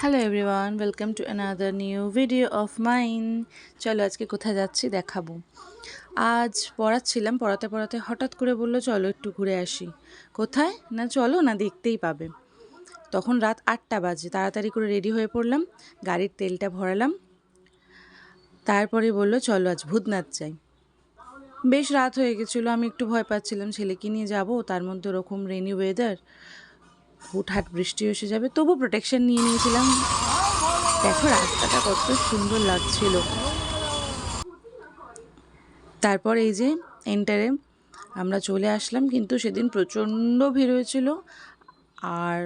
Hello everyone, welcome to another new video of mine. চলো আজকে কোথায় যাচ্ছি দেখাবো। আজ পড়াতে পড়াতে হঠাৎ করে বললো চলো একটু ঘুরে আসি। কোথায় না, চলো না, দেখতেই পাবে। তখন রাত 8টা বাজে, তাড়াতাড়ি করে রেডি হয়ে পড়লাম, গাড়ির তেলটা ভরালাম। তারপরে বললো চলো আজ ভূতনাথ যাই। বেশ রাত হয়ে গেছিলো, আমি একটু ভয় পাচ্ছিলাম, ছেলেকে নিয়ে যাব, তার মধ্যে ওরকম রেনি ওয়েদার, হুটহাট বৃষ্টি এসে যাবে, তবু প্রোটেকশন নিয়ে নিয়েছিলাম। দেখো রাস্তাটা কত সুন্দর লাগছিল। তারপর এই যে এন্টারে আমরা চলে আসলাম, কিন্তু সেদিন প্রচণ্ড ভিড় হয়েছিল। আর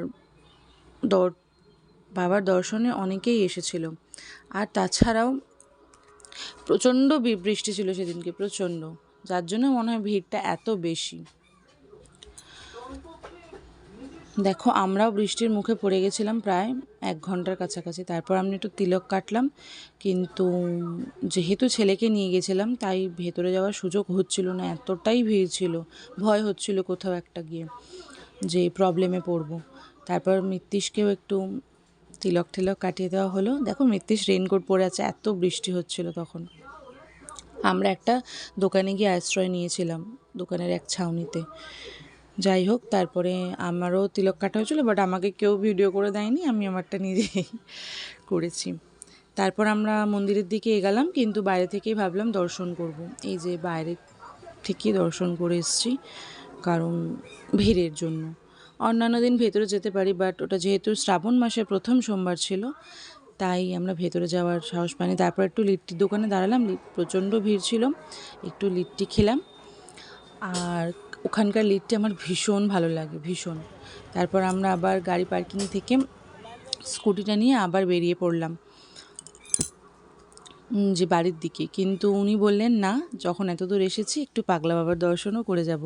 বাবার দর্শনে অনেকেই এসেছিল। আর তাছাড়াও প্রচণ্ড বৃষ্টি ছিল সেদিনকে, প্রচণ্ড, যার জন্য মনে হয় ভিড়টা এত বেশি। দেখো আমরাও বৃষ্টির মুখে পড়ে গেছিলাম প্রায় 1 ঘন্টার কাছাকাছি। তারপর আমি একটু তিলক কাটলাম, কিন্তু যেহেতু ছেলেকে নিয়ে গেছিলাম তাই ভেতরে যাওয়ার সুযোগ হচ্ছিল না, এতটাই ভিড় ছিল, ভয় হচ্ছিল কোথাও একটা গিয়ে যে প্রবলেমে পড়বো। তারপর মৃত্যুষকেও একটু তিলক কাটিয়ে দেওয়া হলো। দেখো মৃত্যুষ রেনকোট পরে আছে, এত বৃষ্টি হচ্ছিল তখন। আমরা একটা দোকানে গিয়ে আশ্রয় নিয়েছিলাম, দোকানের এক ছাউনিতে। যাই হোক, তারপরে আমারও তিলক কাটা হয়েছিল, বাট আমাকে কেউ ভিডিও করে দেয়নি, আমি আমারটা নিজেই করেছি। তারপর আমরা মন্দিরের দিকে এগালাম, কিন্তু বাইরে থেকেই ভাবলাম দর্শন করব। এই যে বাইরে থেকেই দর্শন করে এসেছি, কারণ ভিড়ের জন্য। অন্যান্য দিন ভেতরে যেতে পারি, বাট ওটা যেহেতু শ্রাবণ মাসের প্রথম সোমবার ছিল, তাই আমরা ভেতরে যাওয়ার সাহস পাইনি। তারপর একটু লিট্টির দোকানে দাঁড়ালাম, প্রচণ্ড ভিড় ছিল, একটু লিট্টি খেলাম। আর ওখানকার লিট্টি আমার ভীষণ ভালো লাগে, ভীষণ। তারপর আমরা আবার গাড়ি পার্কিং থেকে স্কুটিটা নিয়ে আবার বেরিয়ে পড়লাম যে বাড়ির দিকে। কিন্তু উনি বললেন না, যখন এত দূর এসেছি একটু পাগলা বাবার দর্শনও করে যাব,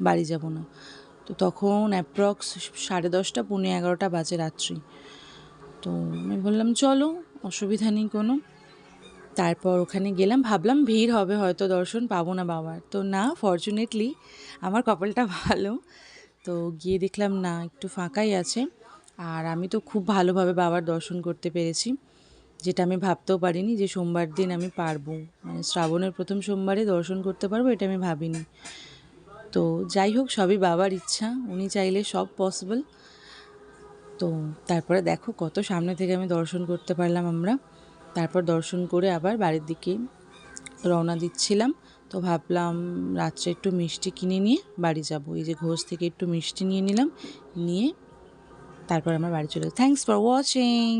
বাড়ি যাব না। তো তখন অ্যাপ্রক্স 10:30 পৌনে 11টা বাজে রাত্রি। তো আমি বললাম চলো, অসুবিধা নেই কোনো। তারপর ওখানে গেলাম, ভাবলাম ভিড় হবে, হয়তো দর্শন পাবো না বাবার, তো না, ফরচুনেটলি আমার কপালটা ভালো। তো গিয়ে দেখলাম না, একটু ফাঁকাই আছে। আর আমি তো খুব ভালোভাবে বাবার দর্শন করতে পেরেছি, যেটা আমি ভাবতেও পারিনি যে সোমবার দিন আমি পারবো, মানে শ্রাবণের প্রথম সোমবারে দর্শন করতে পারবো, এটা আমি ভাবিনি। তো যাই হোক, সবই বাবার ইচ্ছা, উনি চাইলে সব পসিবল। তো তারপরে দেখো কত সামনে থেকে আমি দর্শন করতে পারলাম আমরা। তারপর দর্শন করে আবার বাড়ির দিকে রওনা দিচ্ছিলাম। তো ভাবলাম রাত্রে একটু মিষ্টি কিনে নিয়ে বাড়ি যাব। এই যে ঘোষ থেকে একটু মিষ্টি নিয়ে নিলাম, নিয়ে তারপর আমার বাড়ি চলে। Thanks for watching.